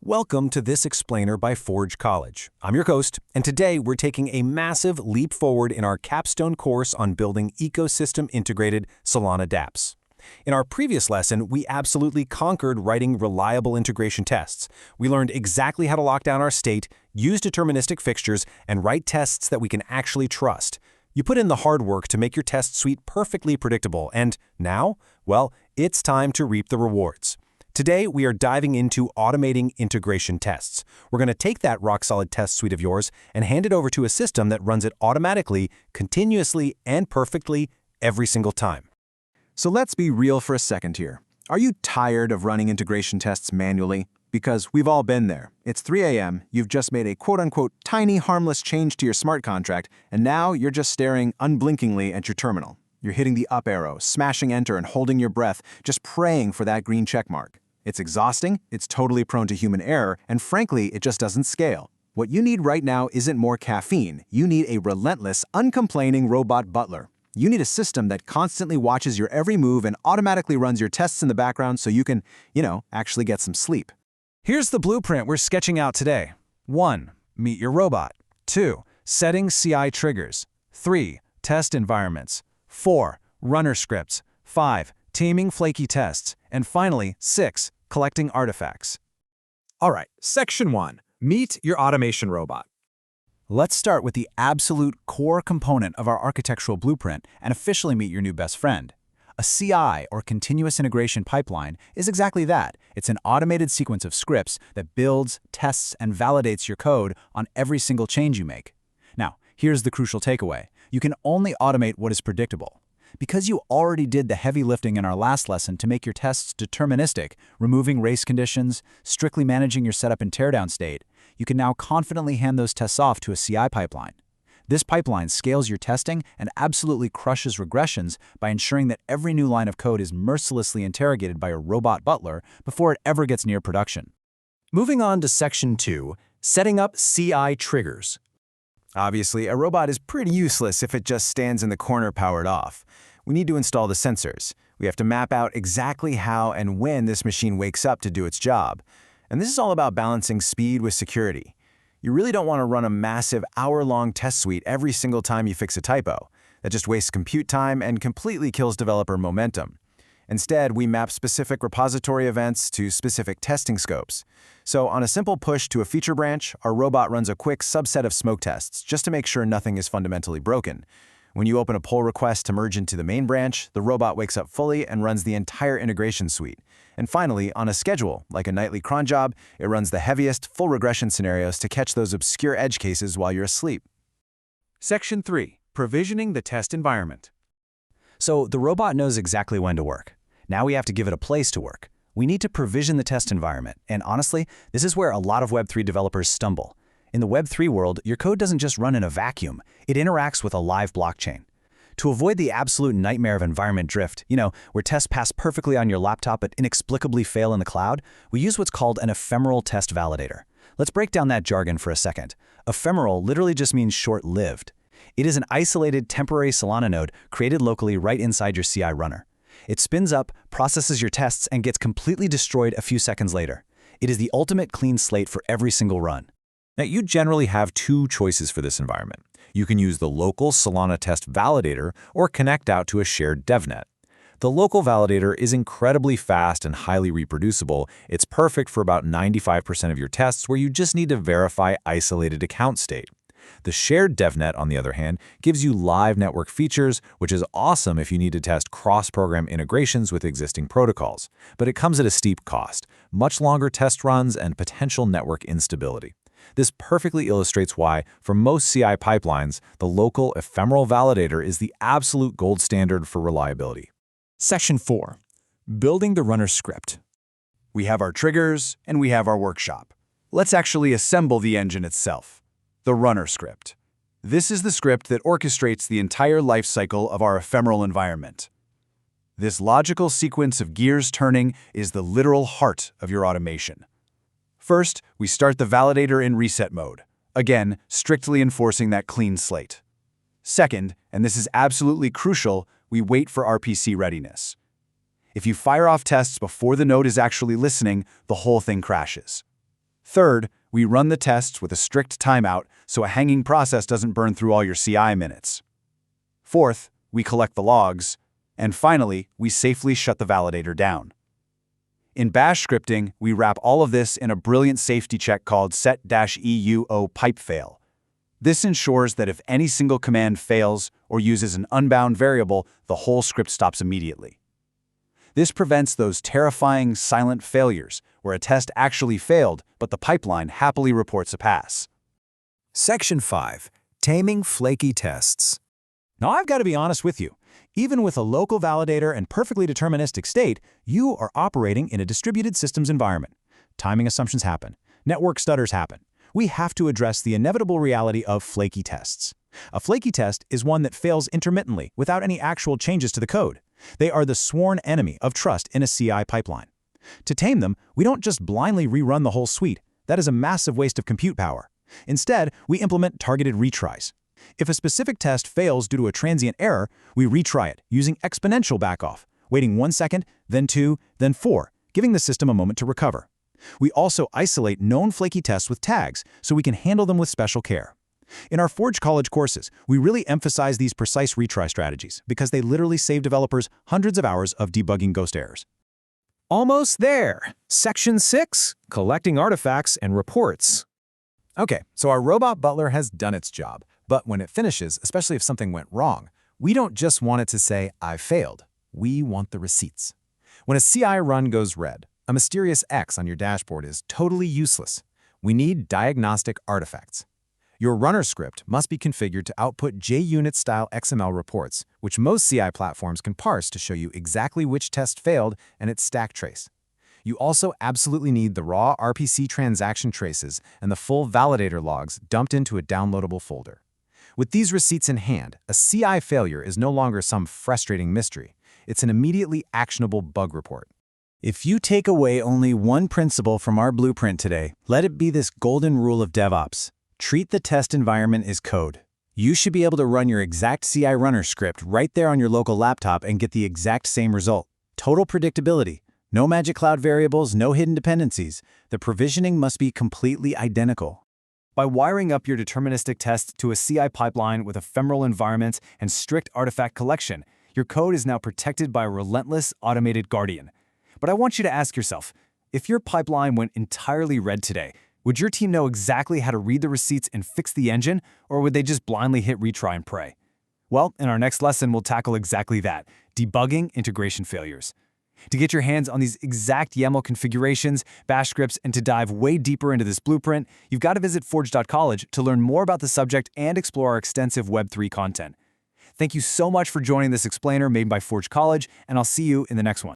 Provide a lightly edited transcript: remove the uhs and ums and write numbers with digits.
Welcome to this explainer by Forge College. I'm your host, and today we're taking a massive leap forward in our capstone course on building ecosystem-integrated Solana dApps. In our previous lesson, we absolutely conquered writing reliable integration tests. We learned exactly how to lock down our state, use deterministic fixtures, and write tests that we can actually trust. You put in the hard work to make your test suite perfectly predictable, and now, well, it's time to reap the rewards. Today, we are diving into automating integration tests. We're going to take that rock-solid test suite of yours and hand it over to a system that runs it automatically, continuously, and perfectly every single time. So let's be real for a second here. Are you tired of running integration tests manually? Because we've all been there. It's 3 a.m., you've just made a quote-unquote tiny harmless change to your smart contract, and now you're just staring unblinkingly at your terminal. You're hitting the up arrow, smashing enter, and holding your breath, just praying for that green check mark. It's exhausting, it's totally prone to human error, and frankly, it just doesn't scale. What you need right now isn't more caffeine. You need a relentless, uncomplaining robot butler. You need a system that constantly watches your every move and automatically runs your tests in the background so you can, actually get some sleep. Here's the blueprint we're sketching out today. 1. Meet your robot. 2. Setting CI triggers. 3. Test environments. 4. Runner scripts. 5. Taming flaky tests. And finally, 6. Collecting artifacts. All right, Section 1. Meet your automation robot. Let's start with the absolute core component of our architectural blueprint and officially meet your new best friend. A CI, or continuous integration pipeline, is exactly that. It's an automated sequence of scripts that builds, tests, and validates your code on every single change you make. Now, here's the crucial takeaway. You can only automate what is predictable. Because you already did the heavy lifting in our last lesson to make your tests deterministic, removing race conditions, strictly managing your setup and teardown state, you can now confidently hand those tests off to a CI pipeline. This pipeline scales your testing and absolutely crushes regressions by ensuring that every new line of code is mercilessly interrogated by a robot butler before it ever gets near production. Moving on to Section 2, setting up CI triggers. Obviously, a robot is pretty useless if it just stands in the corner powered off. We need to install the sensors. We have to map out exactly how and when this machine wakes up to do its job. And this is all about balancing speed with security. You really don't want to run a massive hour-long test suite every single time you fix a typo. That just wastes compute time and completely kills developer momentum. Instead, we map specific repository events to specific testing scopes. So on a simple push to a feature branch, our robot runs a quick subset of smoke tests just to make sure nothing is fundamentally broken. When you open a pull request to merge into the main branch, the robot wakes up fully and runs the entire integration suite. And finally, on a schedule, like a nightly cron job, it runs the heaviest, full regression scenarios to catch those obscure edge cases while you're asleep. Section 3. Provisioning the test environment. So the robot knows exactly when to work. Now we have to give it a place to work. We need to provision the test environment, and honestly, this is where a lot of Web3 developers stumble. In the Web3 world, your code doesn't just run in a vacuum, it interacts with a live blockchain. To avoid the absolute nightmare of environment drift, where tests pass perfectly on your laptop but inexplicably fail in the cloud, we use what's called an ephemeral test validator. Let's break down that jargon for a second. Ephemeral literally just means short-lived. It is an isolated temporary Solana node created locally right inside your CI runner. It spins up, processes your tests, and gets completely destroyed a few seconds later. It is the ultimate clean slate for every single run. Now, you generally have two choices for this environment. You can use the local solana-test-validator or connect out to a shared devnet. The local validator is incredibly fast and highly reproducible. It's perfect for about 95% of your tests where you just need to verify isolated account state. The shared devnet, on the other hand, gives you live network features, which is awesome if you need to test cross-program integrations with existing protocols. But it comes at a steep cost, much longer test runs, and potential network instability. This perfectly illustrates why, for most CI pipelines, the local ephemeral validator is the absolute gold standard for reliability. Section 4. Building the runner script. We have our triggers, and we have our workshop. Let's actually assemble the engine itself. The runner script. This is the script that orchestrates the entire life cycle of our ephemeral environment. This logical sequence of gears turning is the literal heart of your automation. First, we start the validator in reset mode, again, strictly enforcing that clean slate. Second, and this is absolutely crucial, we wait for RPC readiness. If you fire off tests before the node is actually listening, the whole thing crashes. Third, we run the tests with a strict timeout so a hanging process doesn't burn through all your CI minutes. Fourth, we collect the logs. And finally, we safely shut the validator down. In Bash scripting, we wrap all of this in a brilliant safety check called set-euo pipefail. This ensures that if any single command fails or uses an unbound variable, the whole script stops immediately. This prevents those terrifying silent failures where a test actually failed, but the pipeline happily reports a pass. Section 5. Taming flaky tests. Now I've got to be honest with you. Even with a local validator and perfectly deterministic state, you are operating in a distributed systems environment. Timing assumptions happen. Network stutters happen. We have to address the inevitable reality of flaky tests. A flaky test is one that fails intermittently without any actual changes to the code. They are the sworn enemy of trust in a CI pipeline. To tame them, we don't just blindly rerun the whole suite. That is a massive waste of compute power. Instead, we implement targeted retries. If a specific test fails due to a transient error, we retry it using exponential backoff, waiting 1 second, then 2, then 4, giving the system a moment to recover. We also isolate known flaky tests with tags so we can handle them with special care. In our Forge College courses, we really emphasize these precise retry strategies because they literally save developers hundreds of hours of debugging ghost errors. Almost there. Section 6. Collecting artifacts and reports. Okay, so our robot butler has done its job. But when it finishes, especially if something went wrong, we don't just want it to say, "I failed." We want the receipts. When a CI run goes red, a mysterious X on your dashboard is totally useless. We need diagnostic artifacts. Your runner script must be configured to output JUnit-style XML reports, which most CI platforms can parse to show you exactly which test failed and its stack trace. You also absolutely need the raw RPC transaction traces and the full validator logs dumped into a downloadable folder. With these receipts in hand, a CI failure is no longer some frustrating mystery. It's an immediately actionable bug report. If you take away only one principle from our blueprint today, let it be this golden rule of DevOps. Treat the test environment as code. You should be able to run your exact CI runner script right there on your local laptop and get the exact same result. Total predictability. No magic cloud variables, no hidden dependencies. The provisioning must be completely identical. By wiring up your deterministic tests to a CI pipeline with ephemeral environments and strict artifact collection, your code is now protected by a relentless automated guardian. But I want you to ask yourself, if your pipeline went entirely red today, would your team know exactly how to read the receipts and fix the engine, or would they just blindly hit retry and pray? Well, in our next lesson, we'll tackle exactly that, debugging integration failures. To get your hands on these exact YAML configurations, bash scripts, and to dive way deeper into this blueprint, you've got to visit forge.college to learn more about the subject and explore our extensive Web3 content. Thank you so much for joining this explainer made by Forge College, and I'll see you in the next one.